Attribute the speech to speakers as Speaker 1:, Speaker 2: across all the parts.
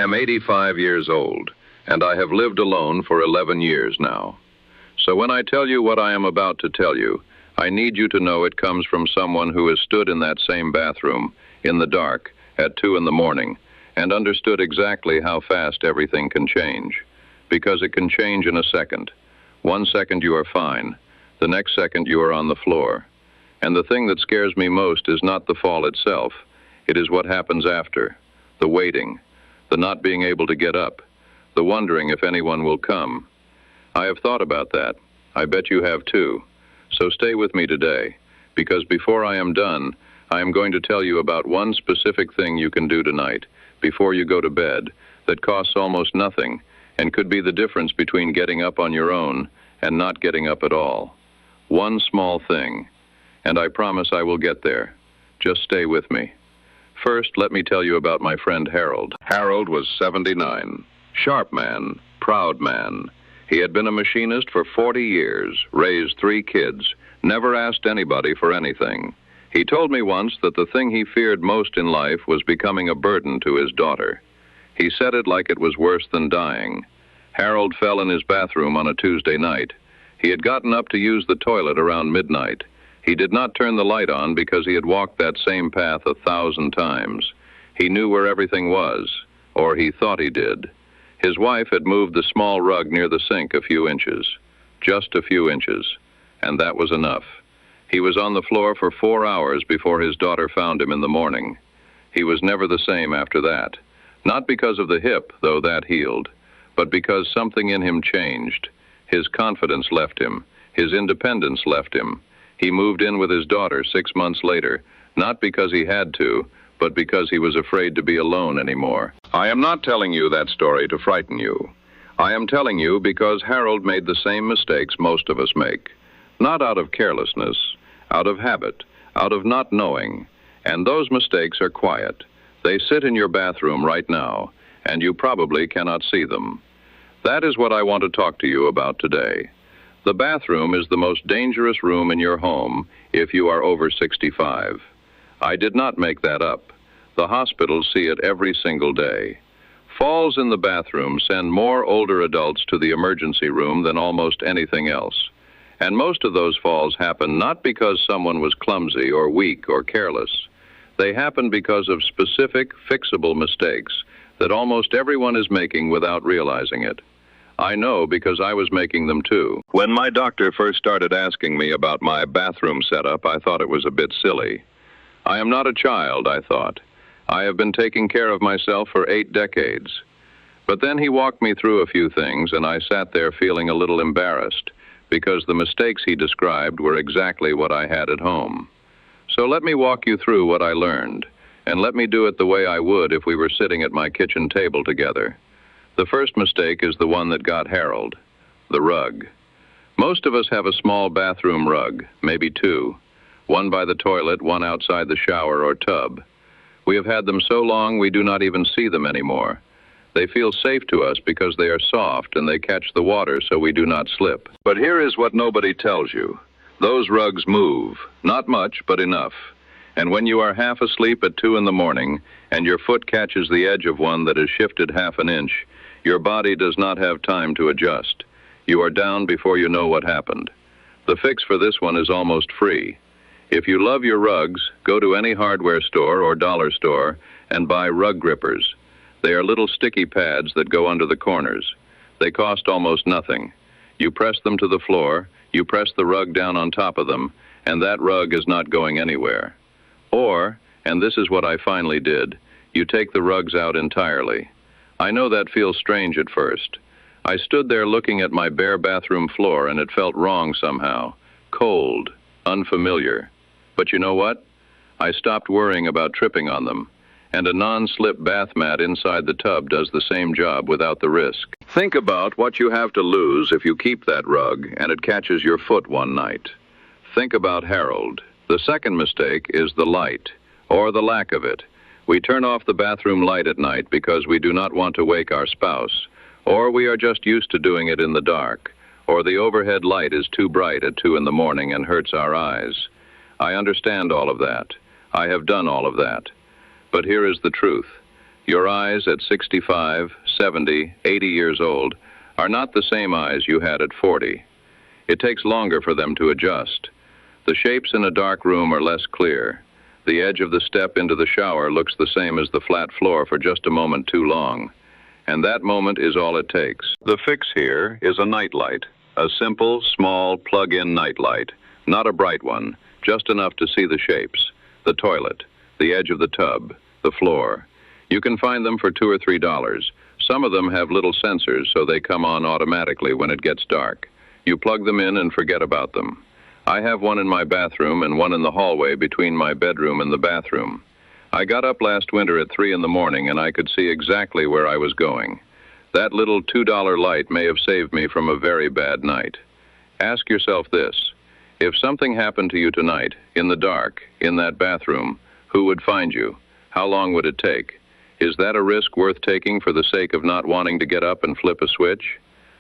Speaker 1: am 85 years old, and I have lived alone for 11 years now. So when I tell you what I am about to tell you, I need you to know it comes from someone who has stood in that same bathroom, in the dark, at 2 in the morning, and understood exactly how fast everything can change. Because it can change in a second. 1 second you are fine, the next second you are on the floor. And the thing that scares me most is not the fall itself, it is what happens after, the waiting, the not being able to get up, the wondering if anyone will come. I have thought about that. I bet you have too. So stay with me today, because before I am done, I am going to tell you about one specific thing you can do tonight, before you go to bed, that costs almost nothing, and could be the difference between getting up on your own and not getting up at all. One small thing, and I promise I will get there. Just stay with me. First, let me tell you about my friend Harold. Harold was 79. Sharp man, proud man. He had been a machinist for 40 years, raised 3 kids, never asked anybody for anything. He told me once that the thing he feared most in life was becoming a burden to his daughter. He said it like it was worse than dying. Harold fell in his bathroom on a Tuesday night. He had gotten up to use the toilet around midnight. He did not turn the light on because he had walked that same path 1,000 times. He knew where everything was, or he thought he did. His wife had moved the small rug near the sink a few inches, just a few inches, and that was enough. He was on the floor for 4 hours before his daughter found him in the morning. He was never the same after that, not because of the hip, though that healed, but because something in him changed. His confidence left him, his independence left him. He moved in with his daughter 6 months later, not because he had to, but because he was afraid to be alone anymore. I am not telling you that story to frighten you. I am telling you because Harold made the same mistakes most of us make. Not out of carelessness, out of habit, out of not knowing. And those mistakes are quiet. They sit in your bathroom right now, and you probably cannot see them. That is what I want to talk to you about today. The bathroom is the most dangerous room in your home if you are over 65. I did not make that up. The hospitals see it every single day. Falls in the bathroom send more older adults to the emergency room than almost anything else. And most of those falls happen not because someone was clumsy or weak or careless. They happen because of specific, fixable mistakes that almost everyone is making without realizing it. I know because I was making them too. When my doctor first started asking me about my bathroom setup, I thought it was a bit silly. I am not a child, I thought. I have been taking care of myself for 8 decades. But then he walked me through a few things, and I sat there feeling a little embarrassed, because the mistakes he described were exactly what I had at home. So let me walk you through what I learned, and let me do it the way I would if we were sitting at my kitchen table together. The first mistake is the one that got Harold, the rug. Most of us have a small bathroom rug, maybe 2. One by the toilet, one outside the shower or tub. We have had them so long we do not even see them anymore. They feel safe to us because they are soft and they catch the water so we do not slip. But here is what nobody tells you. Those rugs move, not much, but enough. And when you are half asleep at 2 in the morning and your foot catches the edge of one that has shifted half an inch, your body does not have time to adjust. You are down before you know what happened. The fix for this one is almost free. If you love your rugs, go to any hardware store or dollar store and buy rug grippers. They are little sticky pads that go under the corners. They cost almost nothing. You press them to the floor, you press the rug down on top of them, and that rug is not going anywhere. Or, and this is what I finally did, you take the rugs out entirely. I know that feels strange at first. I stood there looking at my bare bathroom floor and it felt wrong somehow. Cold, unfamiliar. But you know what? I stopped worrying about tripping on them. And a non-slip bath mat inside the tub does the same job without the risk. Think about what you have to lose if you keep that rug and it catches your foot one night. Think about Harold. The second mistake is the light, or the lack of it. We turn off the bathroom light at night because we do not want to wake our spouse, or we are just used to doing it in the dark, or the overhead light is too bright at 2 in the morning and hurts our eyes. I understand all of that. I have done all of that. But here is the truth. Your eyes at 65, 70, 80 years old are not the same eyes you had at 40. It takes longer for them to adjust. The shapes in a dark room are less clear. The edge of the step into the shower looks the same as the flat floor for just a moment too long. And that moment is all it takes. The fix here is a nightlight. A simple, small, plug-in nightlight. Not a bright one, just enough to see the shapes. The toilet, the edge of the tub, the floor. You can find them for $2 or $3. Some of them have little sensors, so they come on automatically when it gets dark. You plug them in and forget about them. I have one in my bathroom and one in the hallway between my bedroom and the bathroom. I got up last winter at 3 in the morning and I could see exactly where I was going. That little $2 light may have saved me from a very bad night. Ask yourself this: if something happened to you tonight, in the dark, in that bathroom, who would find you? How long would it take? Is that a risk worth taking for the sake of not wanting to get up and flip a switch?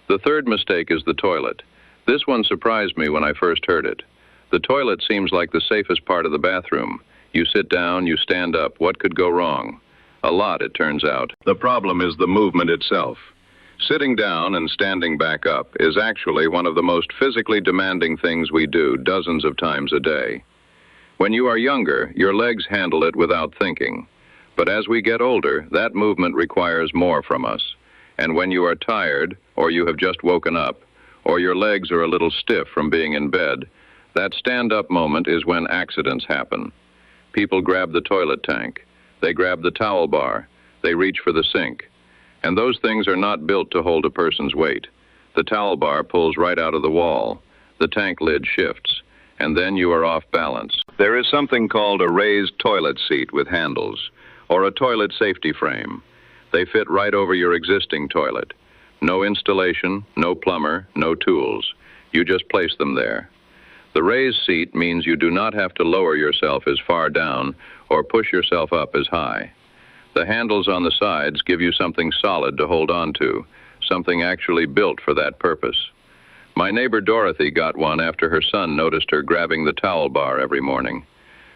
Speaker 1: The third mistake is the toilet. This one surprised me when I first heard it. The toilet seems like the safest part of the bathroom. You sit down, you stand up. What could go wrong? A lot, it turns out. The problem is the movement itself. Sitting down and standing back up is actually one of the most physically demanding things we do dozens of times a day. When you are younger, your legs handle it without thinking. But as we get older, that movement requires more from us. And when you are tired, or you have just woken up, or your legs are a little stiff from being in bed, that stand-up moment is when accidents happen. People grab the toilet tank. They grab the towel bar. They reach for the sink. And those things are not built to hold a person's weight. The towel bar pulls right out of the wall. The tank lid shifts. And then you are off balance. There is something called a raised toilet seat with handles, or a toilet safety frame. They fit right over your existing toilet. No installation, no plumber, no tools. You just place them there. The raised seat means you do not have to lower yourself as far down or push yourself up as high. The handles on the sides give you something solid to hold on to, something actually built for that purpose. My neighbor Dorothy got one after her son noticed her grabbing the towel bar every morning.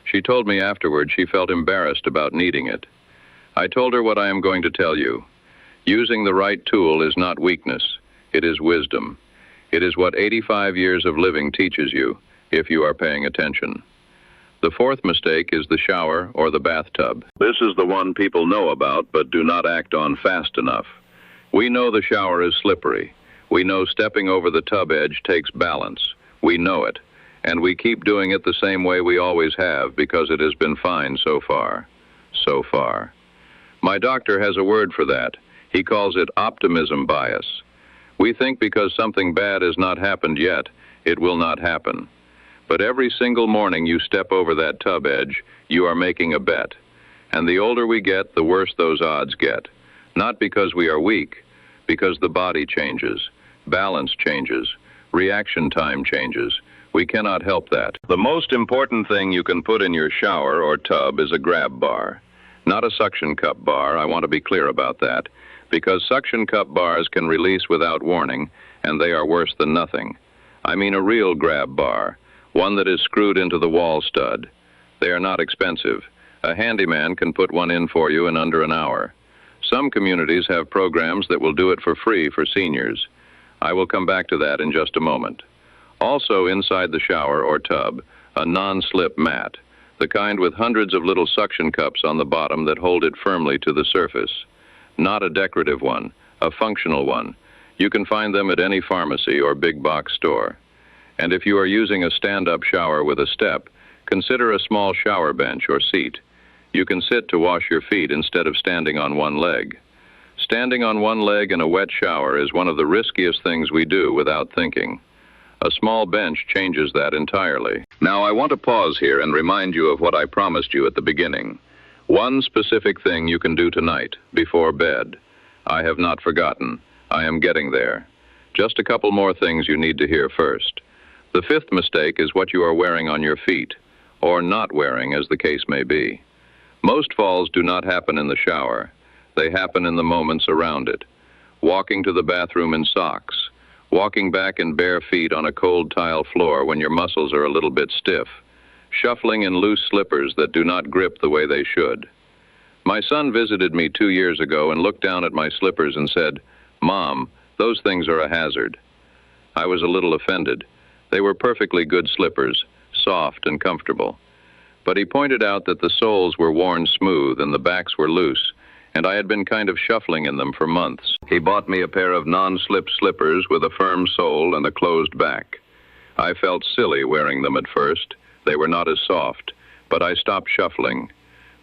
Speaker 1: She told me afterward she felt embarrassed about needing it. I told her what I am going to tell you. Using the right tool is not weakness. It is wisdom. It is what 85 years of living teaches you, if you are paying attention. The fourth mistake is the shower or the bathtub. This is the one people know about but do not act on fast enough. We know the shower is slippery. We know stepping over the tub edge takes balance. We know it. And we keep doing it the same way we always have because it has been fine so far. So far. My doctor has a word for that. He calls it optimism bias. We think because something bad has not happened yet, it will not happen. But every single morning you step over that tub edge, you are making a bet. And the older we get, the worse those odds get. Not because we are weak, because the body changes, balance changes, reaction time changes. We cannot help that. The most important thing you can put in your shower or tub is a grab bar. Not a suction cup bar, I want to be clear about that, because suction cup bars can release without warning, and they are worse than nothing. I mean a real grab bar, one that is screwed into the wall stud. They are not expensive. A handyman can put one in for you in under an hour. Some communities have programs that will do it for free for seniors. I will come back to that in just a moment. Also inside the shower or tub, a non-slip mat, the kind with hundreds of little suction cups on the bottom that hold it firmly to the surface. Not a decorative one, a functional one. You can find them at any pharmacy or big box store. And if you are using a stand-up shower with a step, consider a small shower bench or seat. You can sit to wash your feet instead of standing on one leg. Standing on one leg in a wet shower is one of the riskiest things we do without thinking. A small bench changes that entirely. Now I want to pause here and remind you of what I promised you at the beginning. One specific thing you can do tonight, before bed. I have not forgotten. I am getting there. Just a couple more things you need to hear first. The fifth mistake is what you are wearing on your feet, or not wearing, as the case may be. Most falls do not happen in the shower. They happen in the moments around it. Walking to the bathroom in socks. Walking back in bare feet on a cold tile floor when your muscles are a little bit stiff. Shuffling in loose slippers that do not grip the way they should. My son visited me 2 years ago and looked down at my slippers and said, "Mom, those things are a hazard." I was a little offended. They were perfectly good slippers, soft and comfortable. But he pointed out that the soles were worn smooth and the backs were loose, and I had been kind of shuffling in them for months. He bought me a pair of non-slip slippers with a firm sole and a closed back. I felt silly wearing them at first. They were not as soft, but I stopped shuffling.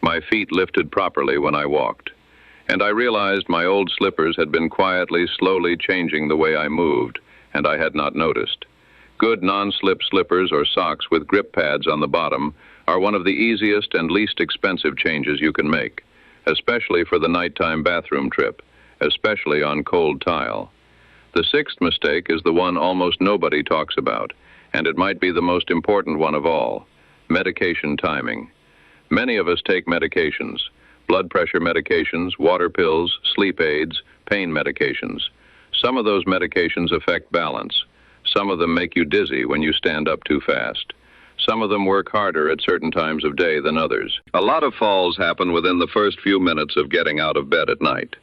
Speaker 1: My feet lifted properly when I walked, and I realized my old slippers had been quietly, slowly changing the way I moved, and I had not noticed. Good non-slip slippers or socks with grip pads on the bottom are one of the easiest and least expensive changes you can make, especially for the nighttime bathroom trip, especially on cold tile. The sixth mistake is the one almost nobody talks about, and it might be the most important one of all: medication timing. Many of us take medications: blood pressure medications, water pills, sleep aids, pain medications. Some of those medications affect balance. Some of them make you dizzy when you stand up too fast. Some of them work harder at certain times of day than others. A lot of falls happen within the first few minutes of getting out of bed at night.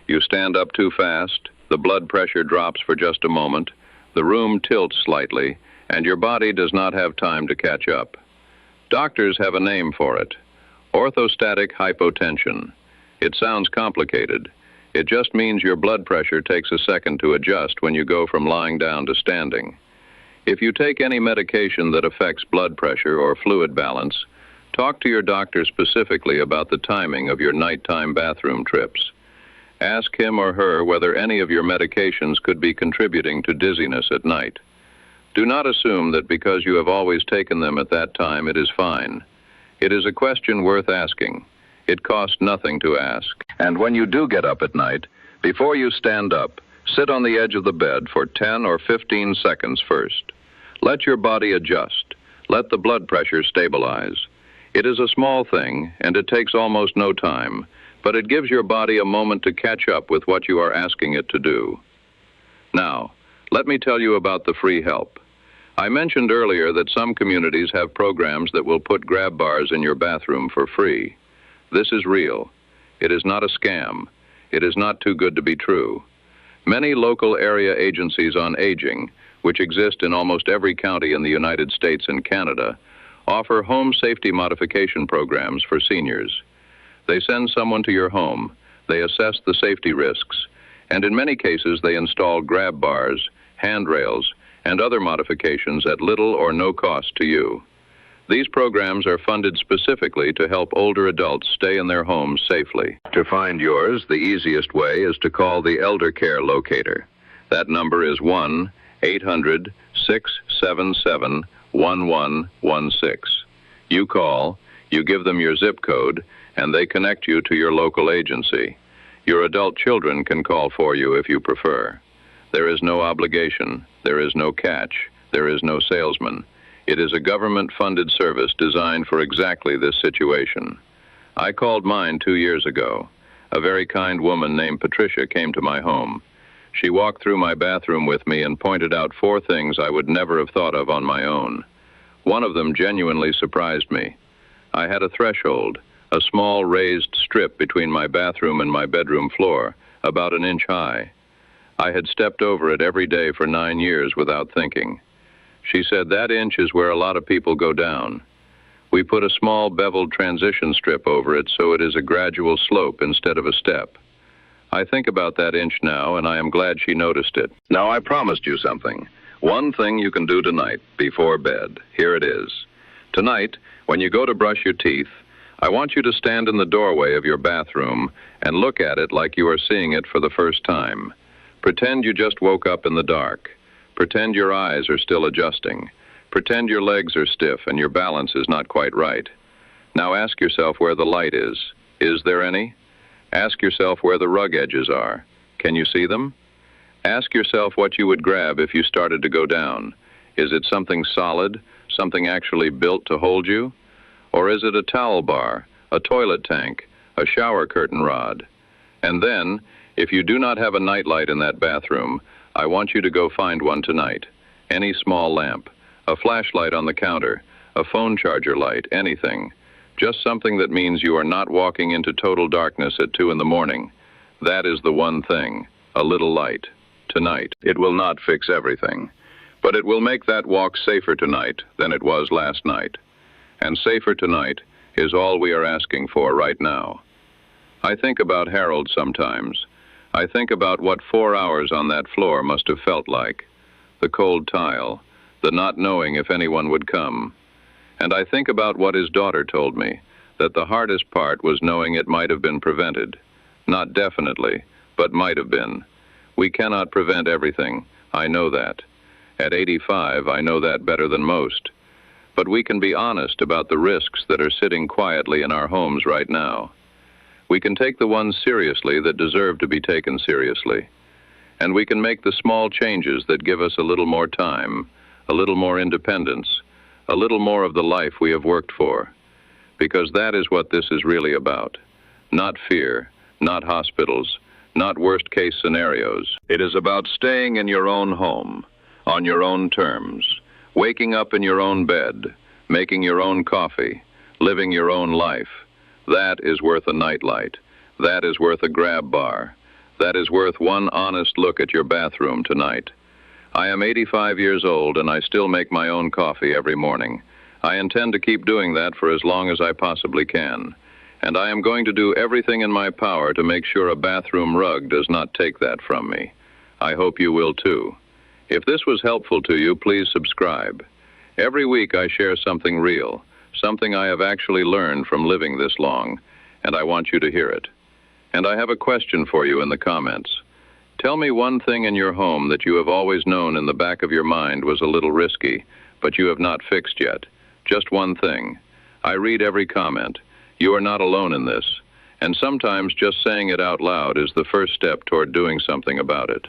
Speaker 1: You stand up too fast, the blood pressure drops for just a moment, the room tilts slightly, and your body does not have time to catch up. Doctors have a name for it: orthostatic hypotension. It sounds complicated. It just means your blood pressure takes a second to adjust when you go from lying down to standing. If you take any medication that affects blood pressure or fluid balance, talk to your doctor specifically about the timing of your nighttime bathroom trips. Ask him or her whether any of your medications could be contributing to dizziness at night. Do not assume that because you have always taken them at that time it is fine. It is a question worth asking. It costs nothing to ask. And when you do get up at night, before you stand up, sit on the edge of the bed for 10 or 15 seconds first. Let your body adjust. Let the blood pressure stabilize. It is a small thing, and it takes almost no time, but it gives your body a moment to catch up with what you are asking it to do. Now, let me tell you about the free help. I mentioned earlier that some communities have programs that will put grab bars in your bathroom for free. This is real. It is not a scam. It is not too good to be true. Many local area agencies on aging, which exist in almost every county in the United States and Canada, offer home safety modification programs for seniors. They send someone to your home, they assess the safety risks, and in many cases they install grab bars, handrails, and other modifications at little or no cost to you. These programs are funded specifically to help older adults stay in their homes safely. To find yours, the easiest way is to call the Elder Care Locator. That number is 1-800-677-1116. You call, you give them your zip code, and they connect you to your local agency. Your adult children can call for you if you prefer. There is no obligation. There is no catch. There is no salesman. It is a government-funded service designed for exactly this situation. I called mine 2 years ago. A very kind woman named Patricia came to my home. She walked through my bathroom with me and pointed out 4 things I would never have thought of on my own. One of them genuinely surprised me. I had a threshold, a small raised strip between my bathroom and my bedroom floor, about 1 inch high. I had stepped over it every day for 9 years without thinking. She said that inch is where a lot of people go down. We put a small beveled transition strip over it so it is a gradual slope instead of a step. I think about that inch now, and I am glad she noticed it. Now, I promised you something. One thing you can do tonight before bed. Here it is. Tonight, when you go to brush your teeth, I want you to stand in the doorway of your bathroom and look at it like you are seeing it for the first time. Pretend you just woke up in the dark. Pretend your eyes are still adjusting. Pretend your legs are stiff and your balance is not quite right. Now ask yourself where the light is. Is there any? Ask yourself where the rug edges are. Can you see them? Ask yourself what you would grab if you started to go down. Is it something solid, something actually built to hold you? Or is it a towel bar, a toilet tank, a shower curtain rod? And then, if you do not have a nightlight in that bathroom, I want you to go find one tonight. Any small lamp, a flashlight on the counter, a phone charger light, anything. Just something that means you are not walking into total darkness at 2 in the morning. That is the one thing, a little light. Tonight, it will not fix everything, but it will make that walk safer tonight than it was last night. And safer tonight is all we are asking for right now. I think about Harold sometimes. I think about what 4 hours on that floor must have felt like. The cold tile, the not knowing if anyone would come. And I think about what his daughter told me, that the hardest part was knowing it might have been prevented. Not definitely, but might have been. We cannot prevent everything, I know that. At 85, I know that better than most. But we can be honest about the risks that are sitting quietly in our homes right now. We can take the ones seriously that deserve to be taken seriously. And we can make the small changes that give us a little more time, a little more independence, a little more of the life we have worked for. Because that is what this is really about. Not fear, not hospitals, not worst-case scenarios. It is about staying in your own home, on your own terms, waking up in your own bed, making your own coffee, living your own life. That is worth a nightlight. That is worth a grab bar. That is worth one honest look at your bathroom tonight. I am 85 years old and I still make my own coffee every morning. I intend to keep doing that for as long as I possibly can. And I am going to do everything in my power to make sure a bathroom rug does not take that from me. I hope you will too. If this was helpful to you, please subscribe. Every week I share something real, something I have actually learned from living this long, and I want you to hear it. And I have a question for you in the comments. Tell me one thing in your home that you have always known in the back of your mind was a little risky, but you have not fixed yet. Just one thing. I read every comment. You are not alone in this. And sometimes just saying it out loud is the first step toward doing something about it.